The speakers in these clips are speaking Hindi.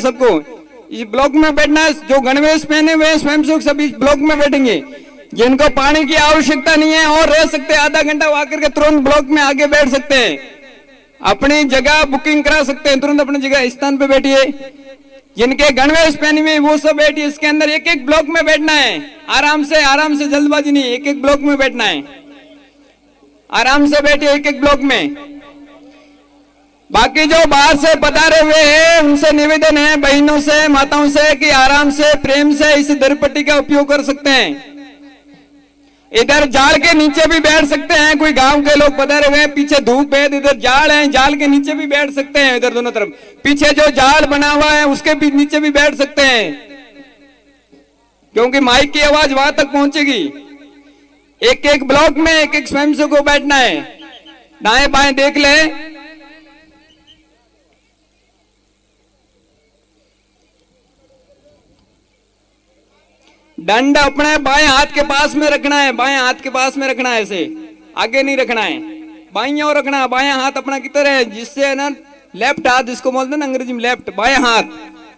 सबको, इस ब्लॉक में बैठना है। जो गणवेश पहने हुए हैं स्वयंसेवक सब इस ब्लॉक में बैठेंगे। जिनको पानी की आवश्यकता नहीं है और रह सकते आधा घंटा वो आकर के तुरंत ब्लॉक में आगे बैठ सकते हैं, अपनी जगह बुकिंग करा सकते हैं, तुरंत अपनी जगह स्थान पे बैठिए। जिनके गणवेश पहने हुए वो सब बैठिए। इसके अंदर एक एक ब्लॉक में बैठना है, आराम से जल्दबाजी नहीं, एक एक ब्लॉक में बैठना है, आराम से बैठिए एक एक ब्लॉक में। बाकी जो बाहर से पधारे हुए हैं उनसे निवेदन है, बहनों से माताओं से, कि आराम से प्रेम से इस दरपट्टी का उपयोग कर सकते हैं। इधर जाल के नीचे भी बैठ सकते हैं, कोई गांव के लोग पधारे हुए हैं, पीछे धूप है, इधर जाल है, जाल के नीचे भी बैठ सकते हैं। इधर दोनों तरफ पीछे जो जाल बना हुआ है उसके भी नीचे भी बैठ सकते हैं, क्योंकि माइक की आवाज वहां तक पहुंचेगी। एक एक ब्लॉक में एक एक स्वयंसेवक को बैठना है। दाएं बाएं देख ले, दंड अपने बाएं हाथ के पास में रखना है, बाएं हाथ के पास में रखना है, ऐसे आगे नहीं रखना है, बाएं ओर रखना है। बाएं हाथ अपना किधर है, जिससे ना लेफ्ट हाथ जिसको बोलते हैं ना अंग्रेजी में लेफ्ट, बाएं हाथ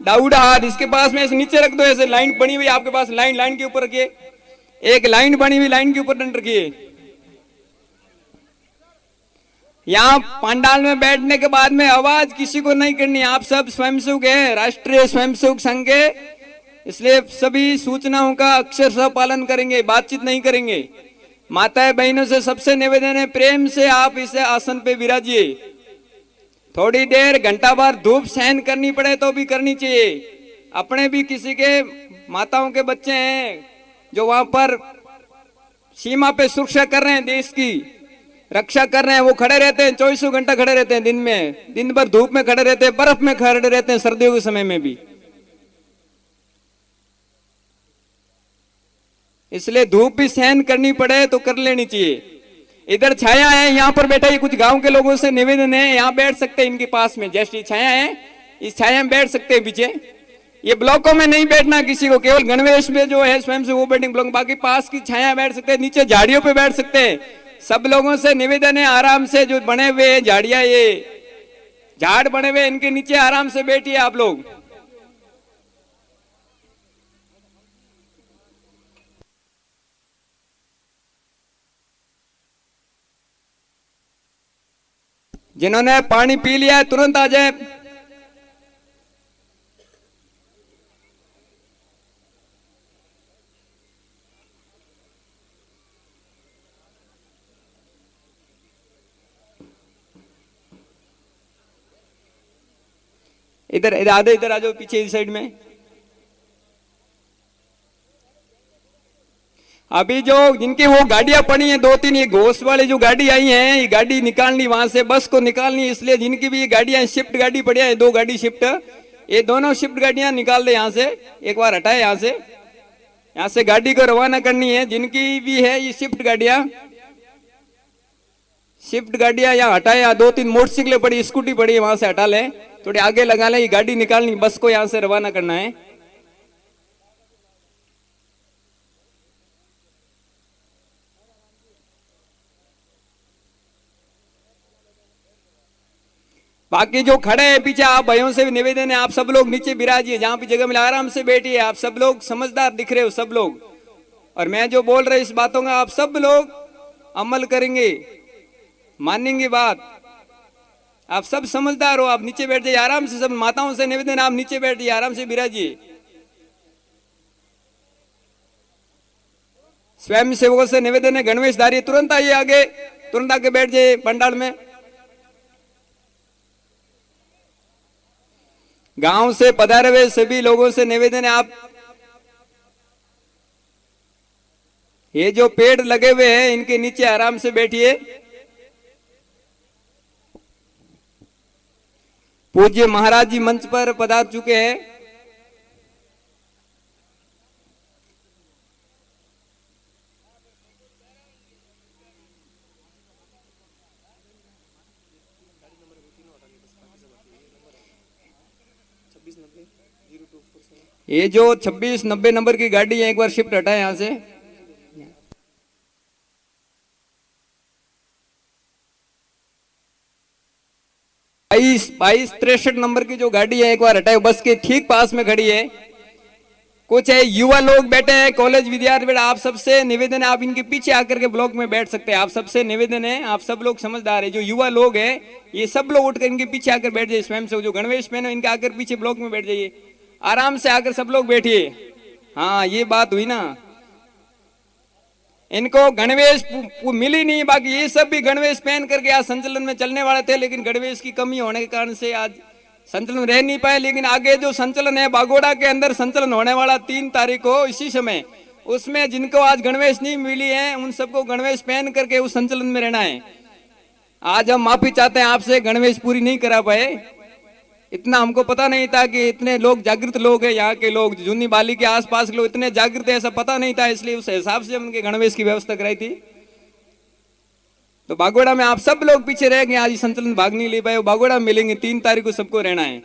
दाऊदा हाथ इसके पास में ऐसे नीचे रख दो। ऐसे लाइन बनी हुई आपके पास, लाइन के ऊपर रखिए, एक लाइन बनी हुई लाइन के ऊपर दंड रखिए। यहाँ पंडाल में बैठने के बाद में आवाज किसी को नहीं करनी। आप सब स्वयंसेवक हैं, राष्ट्रीय स्वयंसेवक संघ के, इसलिए सभी सूचनाओं का अक्षरशः पालन करेंगे, बातचीत नहीं करेंगे। माताएं बहनों से सबसे निवेदन है, प्रेम से आप इसे आसन पे विराजिए। थोड़ी देर घंटा भर धूप सहन करनी पड़े तो भी करनी चाहिए। अपने भी किसी के माताओं के बच्चे हैं जो वहां पर सीमा पे सुरक्षा कर रहे हैं, देश की रक्षा कर रहे हैं, वो खड़े रहते हैं, 24 घंटा खड़े रहते हैं, दिन में दिन भर धूप में खड़े रहते हैं, बर्फ में खड़े रहते हैं, सर्दियों के समय में भी। इसलिए धूप भी सहन करनी पड़े तो कर लेनी चाहिए। इधर छाया है, यहाँ पर बैठा, ये कुछ गांव के लोगों से निवेदन है, यहाँ बैठ सकते हैं इनके पास में, जैसी छाया है इस छाया में बैठ सकते हैं पीछे। ये ब्लॉकों में नहीं बैठना किसी को, केवल गणवेश में जो है स्वयं से वो बैठेंगे ब्लॉक, बाकी पास की छाया बैठ सकते हैं, नीचे झाड़ियों पे बैठ सकते हैं। सब लोगों से निवेदन है, आराम से जो बने हुए हैं झाड़ियां, ये झाड़ बने हुए इनके नीचे आराम से बैठिए आप लोग। जिन्होंने पानी पी लिया है तुरंत आ जाए। इधर आधे इधर आ जाओ, पीछे इस साइड में। अभी जो जिनकी वो गाड़ियां पड़ी हैं 2-3, ये घोष वाली जो गाड़ी आई है, ये गाड़ी निकालनी, वहां से बस को निकालनी, इसलिए जिनकी भी ये गाड़ियां शिफ्ट गाड़ी पड़ी है, 2 गाड़ी शिफ्ट, ये दोनों शिफ्ट गाड़ियां निकाल दे यहाँ से, एक बार हटाए यहाँ से गाड़ी को रवाना करनी है। जिनकी भी है ये शिफ्ट गाड़ियां यहाँ हटाए। यहाँ 2-3 मोटरसाइकिलें पड़ी, स्कूटी पड़ी है, वहां से हटा ले, थोड़ी आगे लगा ले, ये गाड़ी निकालनी, बस को यहाँ से रवाना करना है। बाकी जो खड़े हैं पीछे, आप भाइयों से भी निवेदन है, आप सब लोग नीचे विराजिए, जहां भी जगह मिले आराम से बैठिए। आप सब लोग समझदार दिख रहे हो सब लोग, और मैं जो बोल रहे इस बातों का आप सब लोग अमल करेंगे, मानेंगे बात। आप सब समझदार हो, आप नीचे बैठ जाइए आराम से। सब माताओं से निवेदन, आप नीचे बैठ जाइए, आराम से विराजिए। स्वयं सेवकों से निवेदन है, गणवेशधारी तुरंत आइए आगे, तुरंत आके बैठ जाइए पंडाल में। गांव से पधारे हुए सभी लोगों से निवेदन है, आप ये जो पेड़ लगे हुए हैं इनके नीचे आराम से बैठिए। पूज्य महाराज जी मंच पर पधार चुके हैं। ये जो 2690 नंबर की गाड़ी है, एक बार शिफ्ट हटाए यहां से। 22-23 नंबर की जो गाड़ी है एक बार हटाए, बस के ठीक पास में खड़ी है। कुछ है युवा लोग बैठे हैं, कॉलेज विद्यार्थी बैठे, आप सबसे निवेदन है आप इनके पीछे आकर के ब्लॉक में बैठ सकते हैं। आप सबसे निवेदन है, आप सब लोग समझदार है, जो युवा लोग हैं ये सब लोग उठकर इनके पीछे आकर बैठ जाइए। स्वयं से जो गणवेश पहने इनके आकर पीछे ब्लॉक में बैठ जाइए, आराम से आकर सब लोग बैठिए। हाँ ये बात हुई ना, इनको गणवेश मिली नहीं, बाकी ये सब भी गणवेश पहन करके आज संचलन में चलने वाले थे, लेकिन गणवेश की कमी होने के कारण से आज संचलन रह नहीं पाए। लेकिन आगे जो संचलन है बागोड़ा के अंदर संचलन होने वाला 3 तारीख को इसी समय, उसमें जिनको आज गणवेश नहीं मिली है उन सबको गणवेश पहन करके उस संचलन में रहना है। आज हम माफी चाहते हैं आपसे, गणवेश पूरी नहीं करा पाए, इतना हमको पता नहीं था कि इतने लोग जागृत लोग हैं, यहाँ के लोग जूनी बाली के आसपास के लोग इतने जागृत है ऐसा पता नहीं था, इसलिए उस हिसाब से उनके गणवेश की व्यवस्था कराई थी। तो बागोड़ा में आप सब लोग पीछे रह गए, आज संचलन भाग नहीं ले पाए, बागोड़ा में मिलेंगे 3 तारीख को सबको रहना है।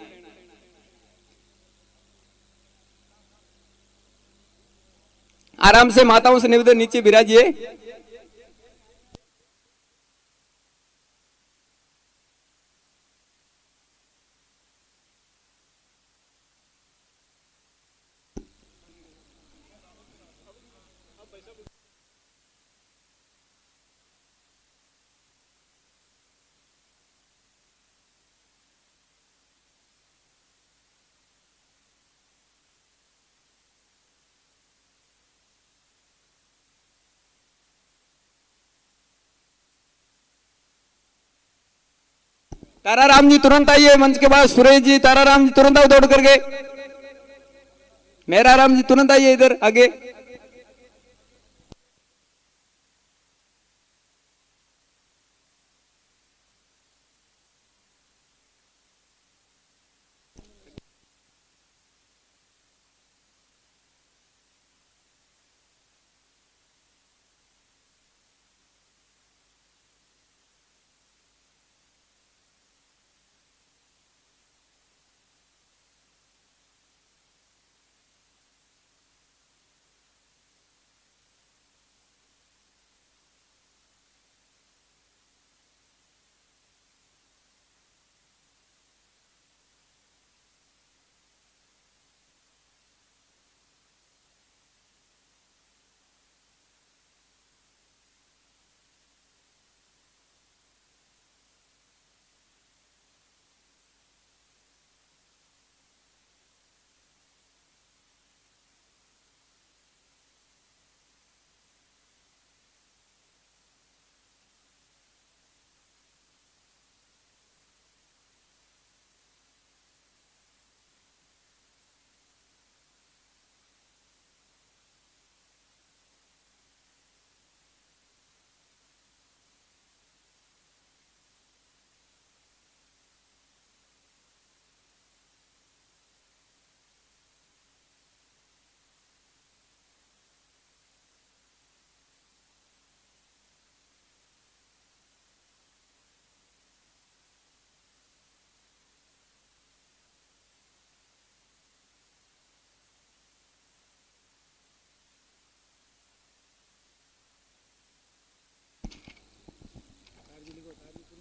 आराम से माताओं से निवेदन नीचे विराजिए। ताराराम जी तुरंत आइए मंच के पास, सुरेश जी ताराराम जी तुरंत आओ दौड़ करके, मेरा राम जी तुरंत आइए इधर आगे।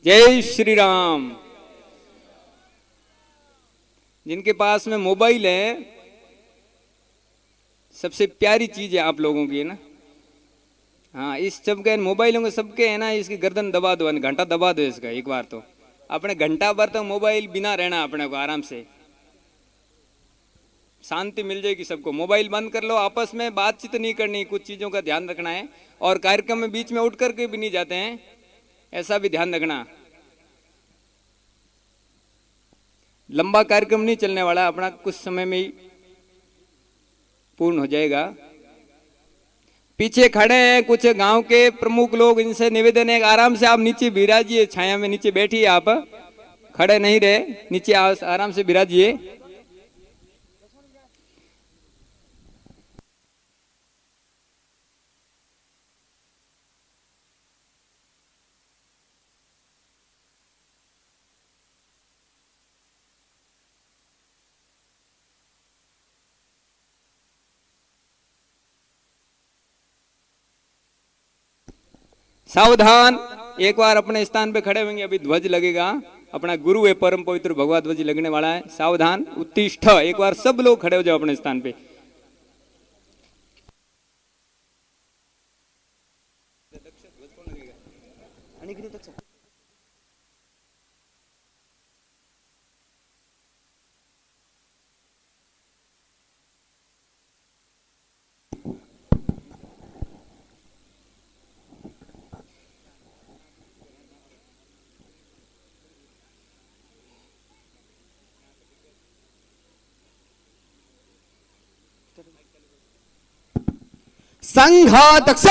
जय श्री राम। जिनके पास में मोबाइल है, सबसे प्यारी चीज है आप लोगों की, है ना। हाँ इस सबके मोबाइलों के सबके है ना, इसकी गर्दन दबा दो, घंटा दबा दो इसका एक बार, तो अपने घंटा भर तो मोबाइल बिना रहना अपने को, आराम से शांति मिल जाएगी सबको। मोबाइल बंद कर लो, आपस में बातचीत नहीं करनी, कुछ चीजों का ध्यान रखना है, और कार्यक्रम में बीच में उठ करके भी नहीं जाते हैं, ऐसा भी ध्यान रखना। लंबा कार्यक्रम नहीं चलने वाला, अपना कुछ समय में ही पूर्ण हो जाएगा। पीछे खड़े हैं कुछ गांव के प्रमुख लोग, इनसे निवेदन है आराम से आप नीचे विराजिए, छाया में नीचे बैठिए, आप खड़े नहीं रहे, नीचे आराम से विराजिए। सावधान, एक बार अपने स्थान पे खड़े होंगे, अभी ध्वज लगेगा। अपना गुरु है परम पवित्र भगवत ध्वज लगने वाला है। सावधान, उत्तिष्ठ। एक बार सब लोग खड़े हो जाओ अपने स्थान पे। संघाध्यक्ष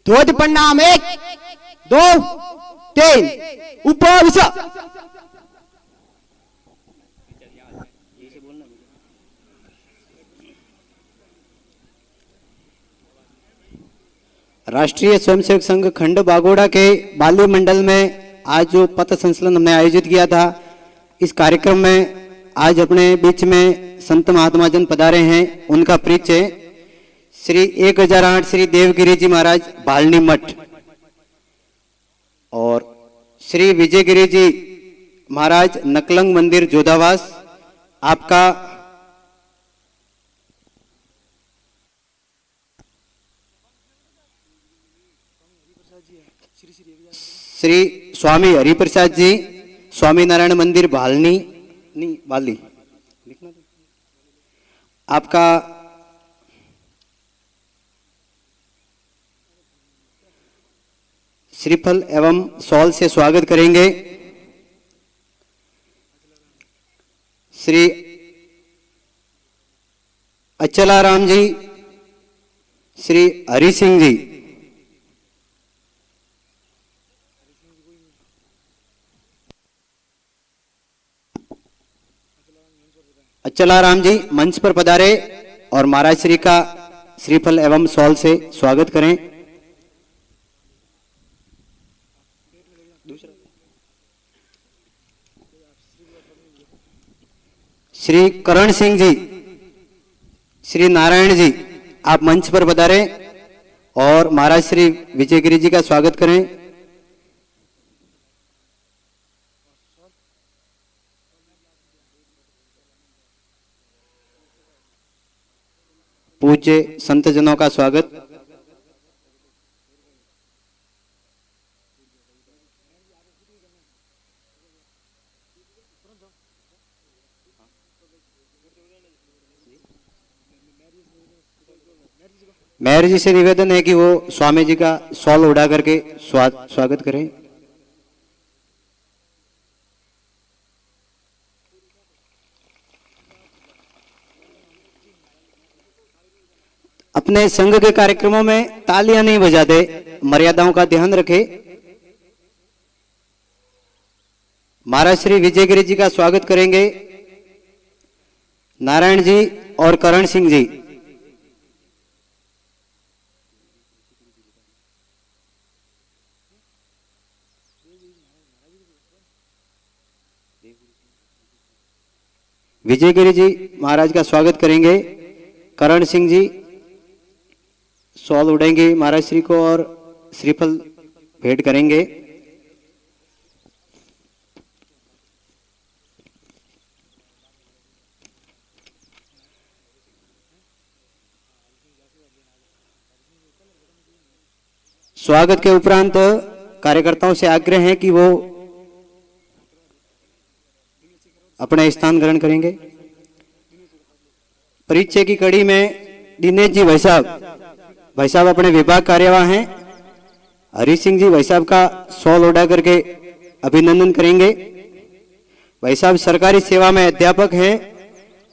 ध्वज प्रणाम 1 2 3 उपविश। राष्ट्रीय स्वयंसेवक संघ खंड बागोड़ा के बाली मंडल में आज जो पथ संचलन हमने आयोजित किया था, इस कार्यक्रम में आज अपने बीच में संत महात्मा जन पधारे हैं। उनका परिचय श्री 1008 श्री देवगिरी जी महाराज भालनी मठ और श्री विजयगिरी जी महाराज नकलंग मंदिर जोधावास। आपका श्री स्वामी हरिप्रसाद जी स्वामी नारायण मंदिर भालनी नहीं बाली। आपका श्रीफल एवं सॉल से स्वागत करेंगे श्री अचलाराम जी, श्री हरि सिंह जी। अचलाराम जी मंच पर पधारे और महाराज श्री का श्रीफल एवं सॉल से स्वागत करें। श्री करण सिंह जी, श्री नारायण जी, आप मंच पर पधारे और महाराज श्री विजयगिरी जी का स्वागत करें। पूज्य संत जनों का स्वागत। मेयर जी से निवेदन है कि वो स्वामी जी का शॉल उड़ा करके स्वागत करें। अपने संघ के कार्यक्रमों में तालियां नहीं बजाते, मर्यादाओं का ध्यान रखें। महाराज श्री विजयगिरी जी का स्वागत करेंगे नारायण जी और करण सिंह जी। विजयगिरी जी महाराज का स्वागत करेंगे, करण सिंह जी शॉल उड़ेंगे महाराज श्री को और श्रीफल भेंट करेंगे। स्वागत के उपरांत कार्यकर्ताओं से आग्रह है कि वो अपने स्थान ग्रहण करेंगे। परिचय की कड़ी में दिनेश जी भाई साहब अपने विभाग कार्यवाह हैं। हरी सिंह जी भाई साहब का शॉल ओढ़ा करके अभिनंदन करेंगे। भाई साहब सरकारी सेवा में अध्यापक हैं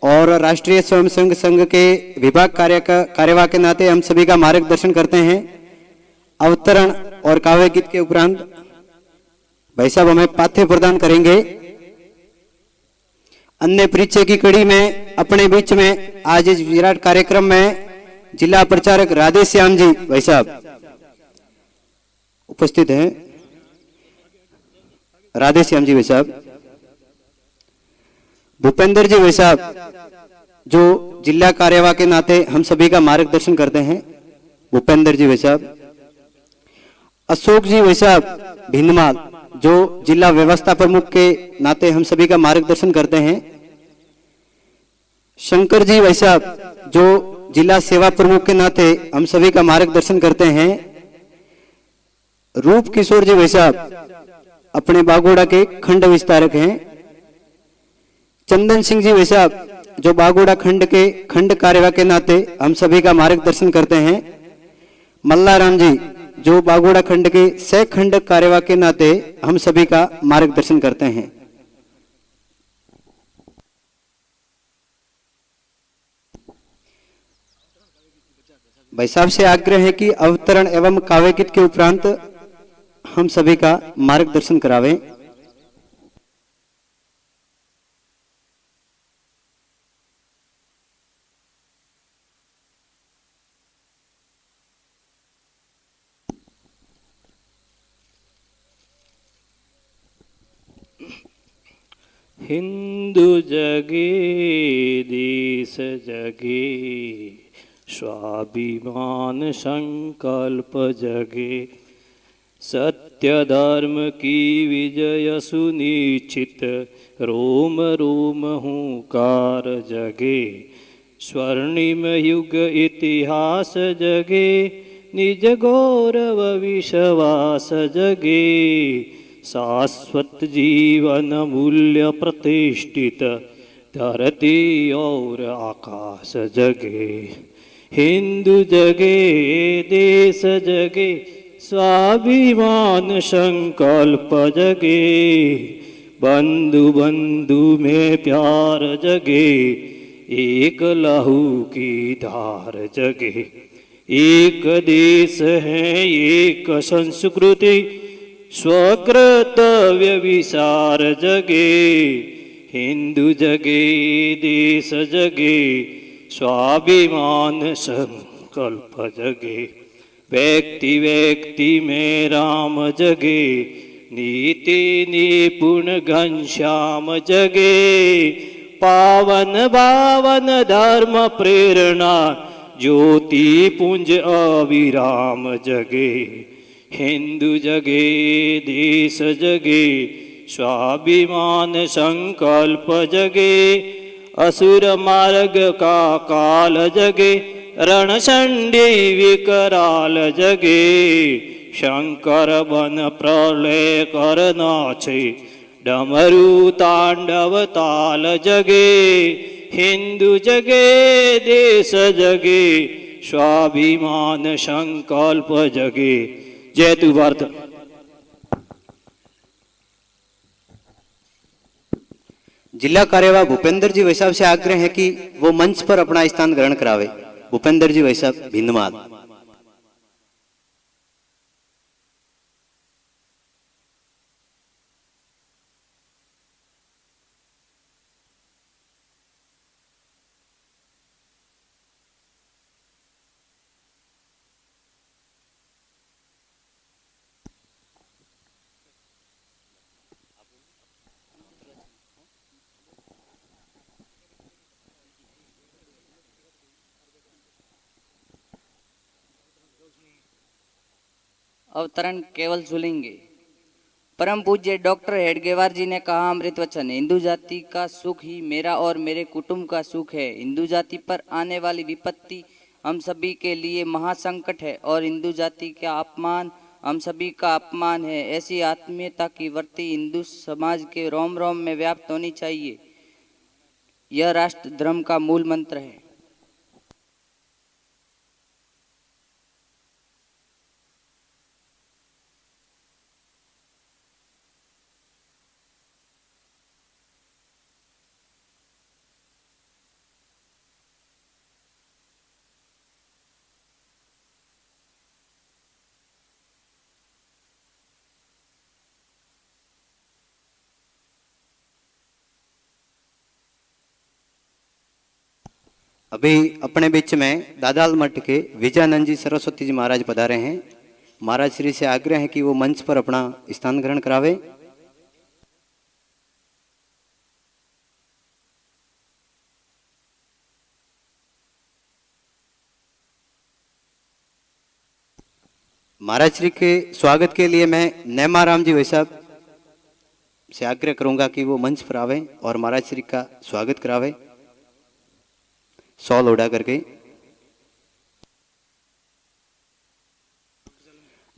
और राष्ट्रीय स्वयंसेवक संघ के विभाग कार्यवाह के नाते हम सभी का मार्गदर्शन करते हैं। अवतरण और काव्य गीत के उपरांत भाई साहब हमें पाठ्य प्रदान करेंगे। अन्य परिचय की कड़ी में अपने बीच में आज इस विराट कार्यक्रम में जिला प्रचारक राधे श्याम जी भाई साहब उपस्थित हैं। राधे श्याम जी भाई साहब, भूपेंद्र जी भाई साहब जो जिला कार्यवाह के नाते हम सभी का मार्गदर्शन करते हैं। भूपेंद्र जी भाई साहब, अशोक जी भाई साहब भिंदमाल जो जिला व्यवस्था प्रमुख के नाते हम सभी का मार्गदर्शन करते हैं। शंकर जी भाई साहब जो जिला सेवा प्रमुख के नाते हम सभी का मार्गदर्शन करते हैं। रूप किशोर जी भाई साहब अपने बागोड़ा के खंड विस्तारक हैं। चंदन सिंह जी भाई साहब जो बागोड़ा खंड के खंड कार्यवाह के नाते हम सभी का मार्गदर्शन करते हैं। मल्लाराम जी जो बागोड़ा खंड के सह खंड कार्यवाह के नाते हम सभी का मार्गदर्शन करते हैं। भाई साहब से आग्रह है कि अवतरण एवं काव्य गीत के उपरांत हम सभी का मार्गदर्शन करावें। हिंदू जगे देश जगे स्वाभिमान संकल्प जगे सत्य धर्म की विजय सुनिश्चित रोम रोम हुंकार जगे स्वर्णिम युग इतिहास जगे निज गौरव विश्वास जगे शाश्वत जीवन मूल्य प्रतिष्ठित धरती और आकाश जगे हिंदू जगे देश जगे स्वाभिमान संकल्प जगे बंधु बंधु में प्यार जगे एक लहू की धार जगे एक देश है एक संस्कृति स्वकृतव्य विचार जगे हिंदू जगे देश जगे स्वाभिमान संकल्प जगे व्यक्ति व्यक्ति में राम जगे नीति निपुण घनश्याम जगे पावन पावन धर्म प्रेरणा ज्योति पुंज अविराम जगे हिंदू जगे देश जगे स्वाभिमान संकल्प जगे असुर मार्ग का काल जगे रणचंडी विकराल जगे शंकर बन प्रलय करना छे डमरू तांडव ताल जगे हिंदू जगे देश जगे स्वाभिमान संकल्प जगे जय तू भारत। जिला कार्यवाह भूपेंद्र जी वैसाब से आग्रह है कि वो मंच पर अपना स्थान ग्रहण करावे। भूपेंद्र जी वैसाब भिंदमाल। अवतरण केवल सुनेंगे। परम पूज्य डॉक्टर हेडगेवार जी ने कहा अमृत वचन, हिंदू जाति का सुख ही मेरा और मेरे कुटुंब का सुख है। हिंदू जाति पर आने वाली विपत्ति हम सभी के लिए महासंकट है और हिंदू जाति का अपमान हम सभी का अपमान है। ऐसी आत्मीयता की वृत्ति हिंदू समाज के रोम रोम में व्याप्त होनी चाहिए। यह राष्ट्र धर्म का मूल मंत्र है। अभी अपने बीच में दादाल मठ के विजयानंद जी सरस्वती जी महाराज पधारे हैं। महाराज श्री से आग्रह है कि वो मंच पर अपना स्थान ग्रहण करावे। महाराज श्री के स्वागत के लिए मैं नेमाराम जी वैसाब से आग्रह करूंगा कि वो मंच पर आवे और महाराज श्री का स्वागत करावे सॉल उड़ा करके।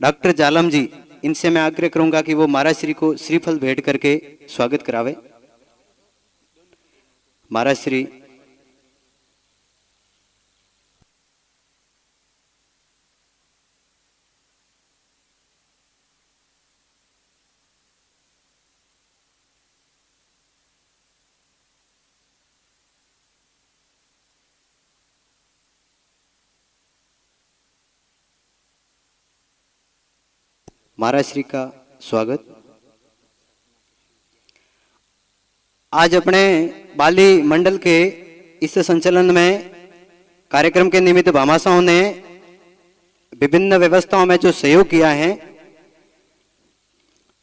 डॉक्टर जालम जी, इनसे मैं आग्रह करूंगा कि वो महाराज श्री को श्रीफल भेंट करके स्वागत करावे। महाराज श्री महाराज श्री का स्वागत। आज अपने बाली मंडल के इस संचलन में कार्यक्रम के निमित्त भामाशाहों ने विभिन्न व्यवस्थाओं में जो सहयोग किया है,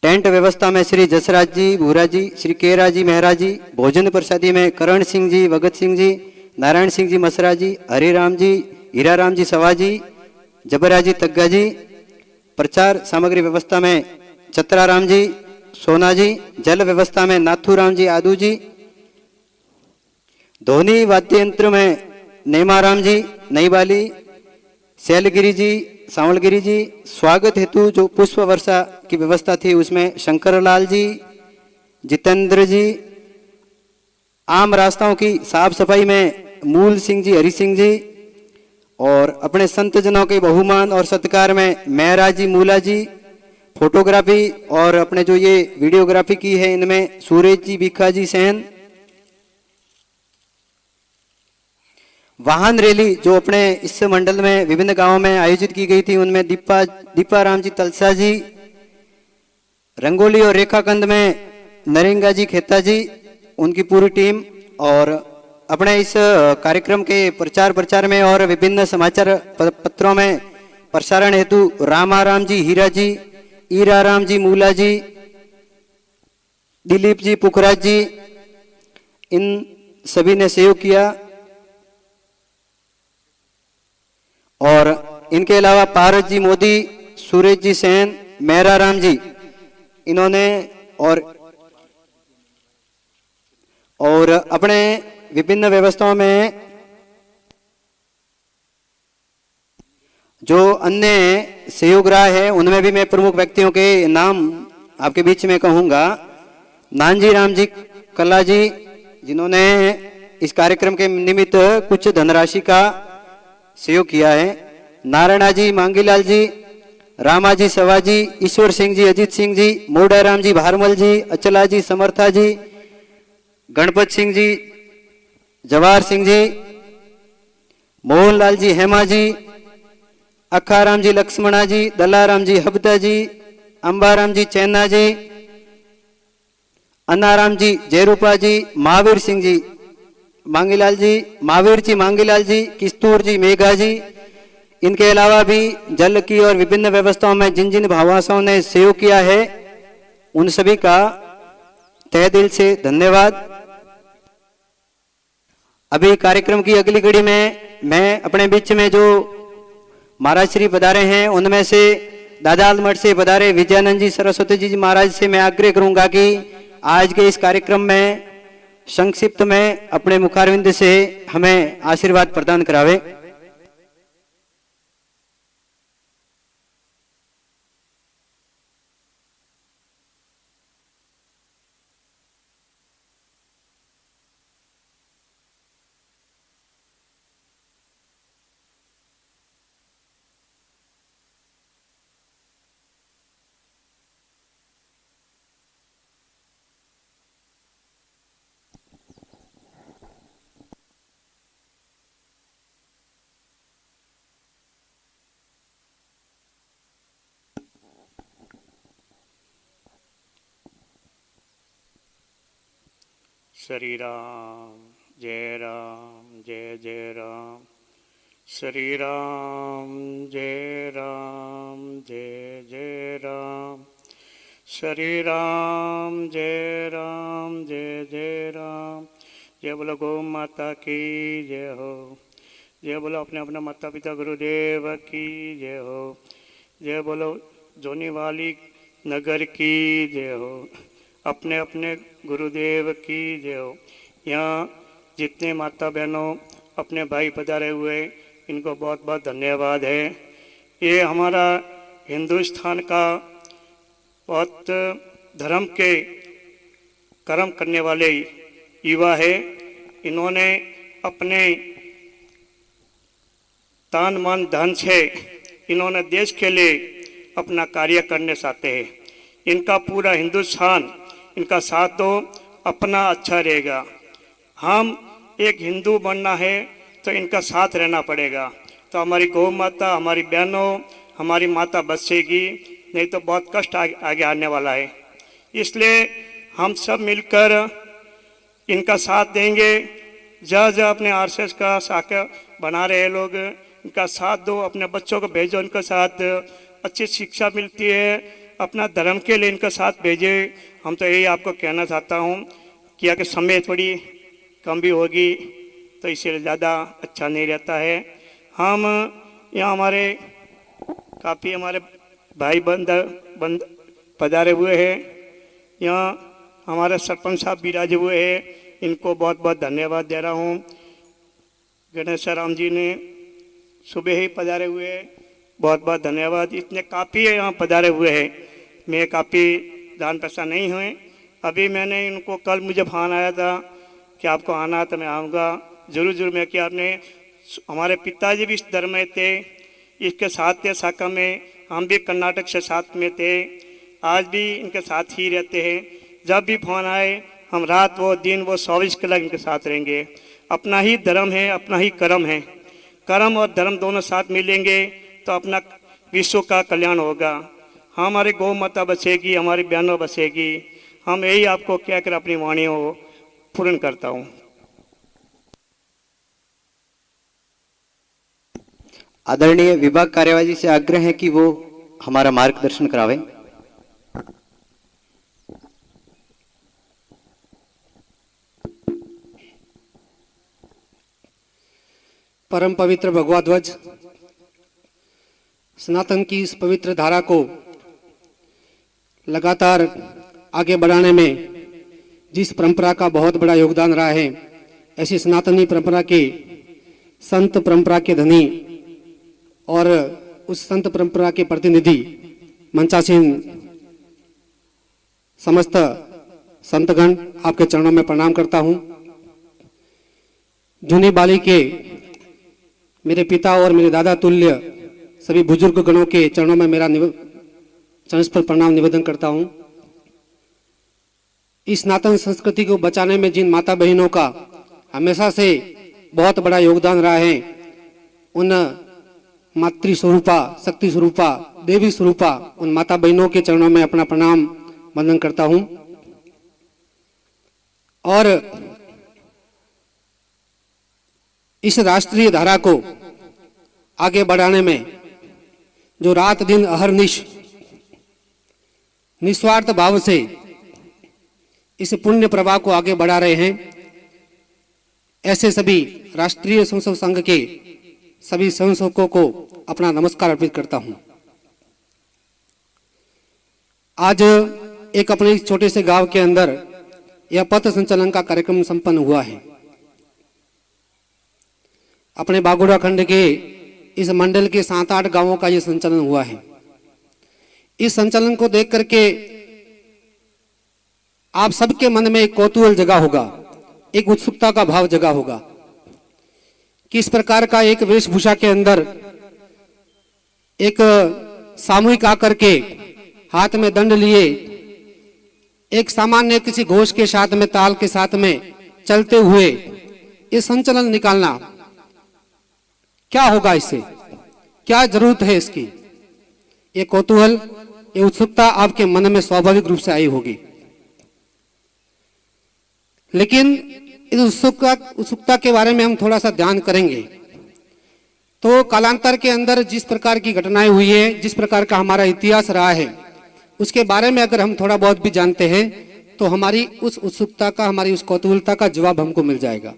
टेंट व्यवस्था में श्री जसराज जी भूरा जी, श्री केरा जी मेहरा जी, भोजन प्रसादी में करण सिंह जी, भगत सिंह जी, नारायण सिंह जी मसरा जी, हरिराम जी, हीराराम जी सवा जी, जबरा जी तग्गा जी, प्रचार सामग्री व्यवस्था में चतराराम जी सोना जी, जल व्यवस्था में नाथूराम जी आदू जी, ध्वनि वाद्य यंत्र में नेमाराम जी नईबाली, शैलगिरी जी सांवलगिरी जी, स्वागत हेतु जो पुष्प वर्षा की व्यवस्था थी उसमें शंकरलाल जी, जितेंद्र जी, आम रास्ताओं की साफ सफाई में मूल सिंह जी, हरि सिंह जी, और अपने संत जनों के बहुमान और सत्कार में मेहरा जी मूला जी, फोटोग्राफी और अपने जो ये वीडियोग्राफी की है इनमें सूरज जी भिखा जी सहन। वाहन रैली जो अपने इस मंडल में विभिन्न गांवों में आयोजित की गई थी उनमें दीपाराम जी तलसा जी, रंगोली और रेखाकंद में नरेंगा जी खेता जी, उनकी पूरी टीम, और अपने इस कार्यक्रम के प्रचार में और विभिन्न समाचार पत्रों में प्रसारण हेतु रामाराम जी हीरा जी, ईराराम जी मूला जी, दिलीप जी पुखराज जी, इन सभी ने सहयोग किया। और इनके अलावा पारस जी मोदी, सूरज जी सेन, मेहरा राम जी, इन्होंने और अपने विभिन्न व्यवस्थाओं में जो अन्य सहयोगराह है उनमें भी मैं प्रमुख व्यक्तियों के नाम आपके बीच में कहूंगा। नानजी राम जी कला जी, जिन्होंने इस कार्यक्रम के निमित्त कुछ धनराशि का सहयोग किया है। नारायणा जी मांगीलाल जी, रामाजी सवाजी, ईश्वर सिंह जी, अजीत सिंह जी, मोडाराम जी भारमल जी, अचला जी समर्था जी, गणपत सिंह जी, जवाहर सिंह जी, मोहनलाल जी हेमा जी, अखाराम जी लक्ष्मणा जी, दलाराम जी हबदा जी, अंबाराम जी चैना जी, अन्नाराम जी जयरूपा जी, महावीर सिंह जी मांगीलाल जी, महावीर जी मांगीलाल जी, किस्तूर जी मेघा जी, इनके अलावा भी जल की और विभिन्न व्यवस्थाओं में जिन जिन भामाशाहों ने सहयोग किया है उन सभी का तहे दिल से धन्यवाद। अभी कार्यक्रम की अगली कड़ी में मैं अपने बीच में जो महाराज श्री पधारे हैं उनमें से दादाल मठ से पधारे विजयानंद जी सरस्वती जी महाराज से मैं आग्रह करूंगा कि आज के इस कार्यक्रम में संक्षिप्त में अपने मुखारविंद से हमें आशीर्वाद प्रदान करावे। श्री राम जय जय राम, श्री राम जय जय राम, श्री राम जय जय राम। जय बोलो गौ माता की जय हो, जय बोलो अपने अपने माता पिता गुरुदेव की जय हो, जय बोलो जोनी वाली नगर की जय हो, अपने अपने गुरुदेव की जय हो। यहाँ जितने माता बहनों अपने भाई पधारे हुए इनको बहुत बहुत धन्यवाद है। ये हमारा हिंदुस्तान का बहुत धर्म के कर्म करने वाले युवा है। इन्होंने अपने तन मन धन से इन्होंने देश के लिए अपना कार्य करने चाहते हैं। इनका पूरा हिंदुस्तान इनका साथ दो, अपना अच्छा रहेगा। हम एक हिंदू बनना है तो इनका साथ रहना पड़ेगा, तो हमारी गौ माता, हमारी बहनों, हमारी माता बचेगी, नहीं तो बहुत कष्ट आगे आने वाला है। इसलिए हम सब मिलकर इनका साथ देंगे। जहाँ जहाँ अपने आरएसएस का शाखा बना रहे लोग इनका साथ दो, अपने बच्चों को भेजो, इनका साथ अच्छी शिक्षा मिलती है, अपना धर्म के लिए इनका साथ भेजे। हम तो यही आपको कहना चाहता हूँ कि अगर समय थोड़ी कम भी होगी तो इससे ज़्यादा अच्छा नहीं रहता है। हम यहाँ हमारे काफ़ी हमारे भाई बंद पधारे हुए हैं। यहाँ हमारे सरपंच साहब विराजे हुए हैं, इनको बहुत बहुत धन्यवाद दे रहा हूँ। गणेश राम जी ने सुबह ही पधारे हुए हैं, बहुत बहुत धन्यवाद। इतने काफ़ी है यहाँ पधारे हुए हैं, मैं काफ़ी जान पहचान नहीं हुए। अभी मैंने इनको कल मुझे फोन आया था कि आपको आना तो मैं आऊँगा जरूर। मैं क्या आपने हमारे पिताजी भी इस धर्म में थे, इसके साथ थे शाखा में, हम भी कर्नाटक से साथ में थे, आज भी इनके साथ ही रहते हैं। जब भी फोन आए हम रात वो दिन वो 24 घंटे इनके साथ रहेंगे। अपना ही धर्म है, अपना ही कर्म है, कर्म और धर्म दोनों साथ मिलेंगे तो अपना विश्व का कल्याण होगा। हमारी गौ माता बचेगी, हमारी बहनों बचेगी। हम यही आपको कहकर अपनी वाणी को पूर्ण करता हूँ। आदरणीय विभाग कार्यवाही से आग्रह है कि वो हमारा मार्गदर्शन करावे। परम पवित्र भगवा ध्वज सनातन की इस पवित्र धारा को लगातार आगे बढ़ाने में जिस परंपरा का बहुत बड़ा योगदान रहा है, ऐसी सनातनी परंपरा के संत परंपरा के धनी और उस संत परंपरा के प्रतिनिधि मंचासीन समस्त संतगण आपके चरणों में प्रणाम करता हूं। जूनी बाली के मेरे पिता और मेरे दादा तुल्य सभी बुजुर्ग गणों के चरणों में मेरा चरण पर प्रणाम निवेदन करता हूं। इस सनातन संस्कृति को बचाने में जिन माता बहनों का हमेशा से बहुत बड़ा योगदान रहा है, उन मातृ स्वरूपा, शक्ति स्वरूपा, देवी स्वरूपा उन माता बहनों के चरणों में अपना प्रणाम वंदन करता हूं। और इस राष्ट्रीय धारा को आगे बढ़ाने में जो रात दिन अहर्निश निस्वार्थ भाव से इस पुण्य प्रवाह को आगे बढ़ा रहे हैं, ऐसे सभी राष्ट्रीय स्वयंसेवक संघ के सभी स्वयंसेवकों को अपना नमस्कार अर्पित करता हूं। आज एक अपने छोटे से गांव के अंदर यह पथ संचलन का कार्यक्रम संपन्न हुआ है। अपने बागोड़ा खंड के इस मंडल के 7-8 गांवों का यह संचलन हुआ है। इस संचलन को देख करके आप सबके मन में एक कौतूहल जगा होगा, एक उत्सुकता का भाव जगा होगा कि इस प्रकार का एक वेशभूषा के अंदर एक सामूहिक आकर के हाथ में दंड लिए एक सामान्य किसी घोष के साथ में, ताल के साथ में चलते हुए ये संचलन निकालना, क्या होगा इससे, क्या जरूरत है इसकी? ये कौतूहल, ये उत्सुकता आपके मन में स्वाभाविक रूप से आई होगी। लेकिन इस उत्सुकता के बारे में हम थोड़ा सा ध्यान करेंगे तो कालांतर के अंदर जिस प्रकार की घटनाएं हुई है, जिस प्रकार का हमारा इतिहास रहा है, उसके बारे में अगर हम थोड़ा बहुत भी जानते हैं तो हमारी उस उत्सुकता का, हमारी उस कौतूहलता का जवाब हमको मिल जाएगा।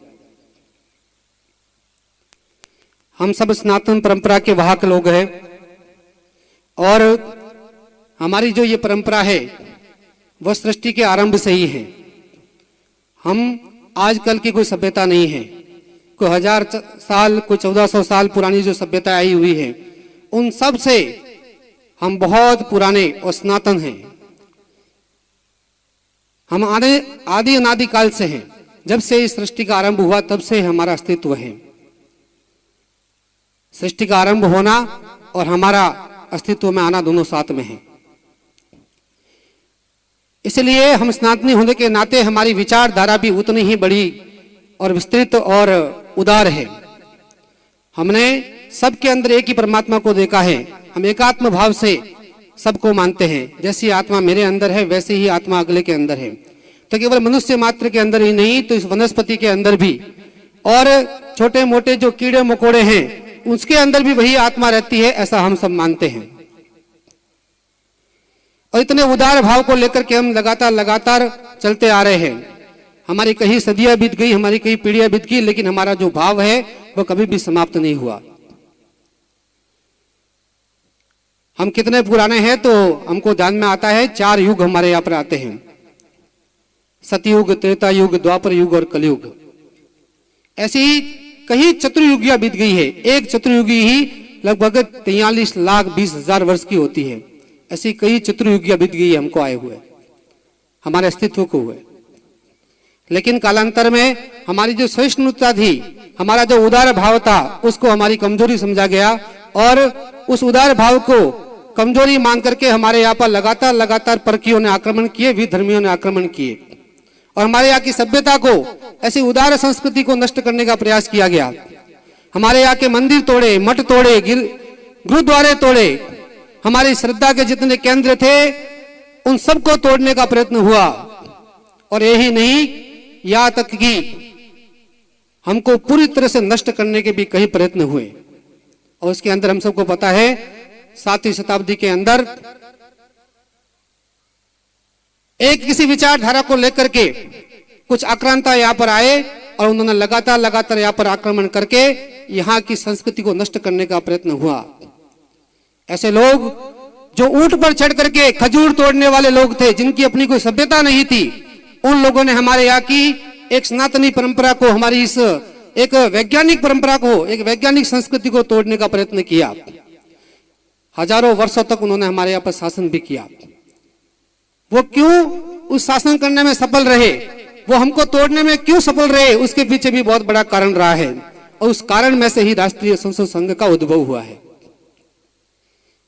हम सब सनातन परंपरा के वाहक लोग हैं और हमारी जो ये परंपरा है वह सृष्टि के आरंभ से ही है। हम आजकल की कोई सभ्यता नहीं है, कोई 1000 साल, कोई 1400 साल पुरानी जो सभ्यता आई हुई है, उन सब से हम बहुत पुराने और सनातन हैं। हम आदि अनादि काल से हैं। जब से इस सृष्टि का आरंभ हुआ तब से हमारा अस्तित्व है। सृष्टि का आरंभ होना और हमारा अस्तित्व में आना दोनों साथ में है। इसलिए हम सनातनी होने के नाते हमारी विचारधारा भी उतनी ही बड़ी और विस्तृत और उदार है। हमने सबके अंदर एक ही परमात्मा को देखा है। हम एकात्म भाव से सबको मानते हैं। जैसी आत्मा मेरे अंदर है वैसे ही आत्मा अगले के अंदर है। तो केवल मनुष्य मात्र के अंदर ही नहीं, तो इस वनस्पति के अंदर भी और छोटे मोटे जो कीड़े मकोड़े हैं उसके अंदर भी वही आत्मा रहती है, ऐसा हम सब मानते हैं। और इतने उदार भाव को लेकर के हम लगातार चलते आ रहे हैं। हमारी कई सदियां बीत गई, हमारी कई पीढ़ियां बीत गई, लेकिन हमारा जो भाव है वो कभी भी समाप्त नहीं हुआ। हम कितने पुराने हैं तो हमको ध्यान में आता है 4 युग हमारे यहाँ पर आते हैं, सतयुग, त्रेता युग, द्वापर युग और कलयुग। ऐसी ही कई चतुर्युगियां बीत गई है। एक चतुर्युगी ही लगभग 43,20,000 वर्ष की होती है। ऐसी कई चतुर्युगियां बीत गई है हमको आए हुए, हमारे अस्तित्व को हुए। लेकिन कालांतर में हमारी जो सहिष्णुता थी, हमारा जो उदार भाव था, उसको हमारी कमजोरी समझा गया और उस उदार भाव को कमजोरी मान करके हमारे यहाँ पर लगातार परकियों ने आक्रमण किए, विधर्मियों ने आक्रमण किए और हमारे यहाँ की सभ्यता को, ऐसी उदार संस्कृति को नष्ट करने का प्रयास किया गया। हमारे यहाँ के मंदिर तोड़े, मठ तोड़े, गुरुद्वारे तोड़े, हमारी श्रद्धा के जितने केंद्र थे उन सबको तोड़ने का प्रयत्न हुआ। और यही नहीं, यहां तक कि हमको पूरी तरह से नष्ट करने के भी कई प्रयत्न हुए। और उसके अंदर हम सबको पता है 7वीं शताब्दी के अंदर एक किसी विचारधारा को लेकर के कुछ आक्रांता यहाँ पर आए और उन्होंने लगातार यहाँ पर आक्रमण करके यहाँ की संस्कृति को नष्ट करने का प्रयत्न हुआ। ऐसे लोग जो ऊंट पर चढ़ करके खजूर तोड़ने वाले लोग थे, जिनकी अपनी कोई सभ्यता नहीं थी, उन लोगों ने हमारे यहाँ की एक सनातनी परंपरा को, हमारी इस एक वैज्ञानिक परंपरा को, एक वैज्ञानिक संस्कृति को तोड़ने का प्रयत्न किया। हजारों वर्षों तक उन्होंने हमारे यहाँ पर शासन भी किया। वो क्यों उस शासन करने में सफल रहे, वो हमको तोड़ने में क्यों सफल रहे, उसके पीछे भी बहुत बड़ा कारण रहा है। और उस कारण में से ही राष्ट्रीय संस्कृत संघ का उद्भव हुआ है।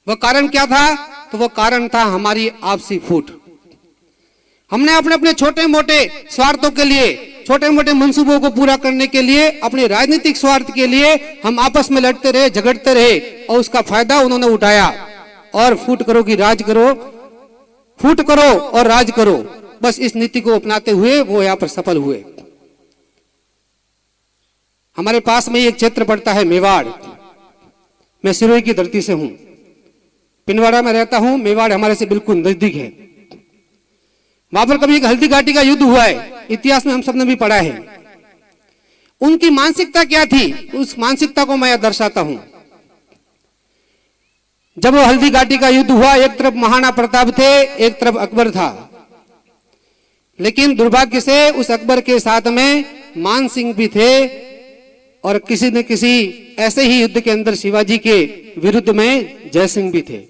वह कारण क्या था? तो वह कारण था हमारी आपसी फूट। हमने अपने छोटे मोटे स्वार्थों के लिए, छोटे मोटे मंसूबों को पूरा करने के लिए, अपने राजनीतिक स्वार्थ के लिए हम आपस में लड़ते रहे, झगड़ते रहे और उसका फायदा उन्होंने उठाया। और फूट करो कि राज करो, फूट करो और राज करो, बस इस नीति को अपनाते हुए वो यहाँ पर सफल हुए। हमारे पास में एक क्षेत्र पड़ता है मेवाड़। मैं सिरोही की धरती से हूं, पिंडवाड़ा में रहता हूं। मेवाड़ हमारे से बिल्कुल नजदीक है। वहां पर कभी एक हल्दी घाटी का युद्ध हुआ है, इतिहास में हम सबने भी पढ़ा है। उनकी मानसिकता क्या थी, उस मानसिकता को मैं दर्शाता हूं। जब वो हल्दी घाटी का युद्ध हुआ, एक तरफ महाराणा प्रताप थे, एक तरफ अकबर था। लेकिन दुर्भाग्य से उस अकबर के साथ में मान सिंह भी थे और किसी न किसी ऐसे ही युद्ध के अंदर शिवाजी के विरुद्ध में जय सिंह भी थे।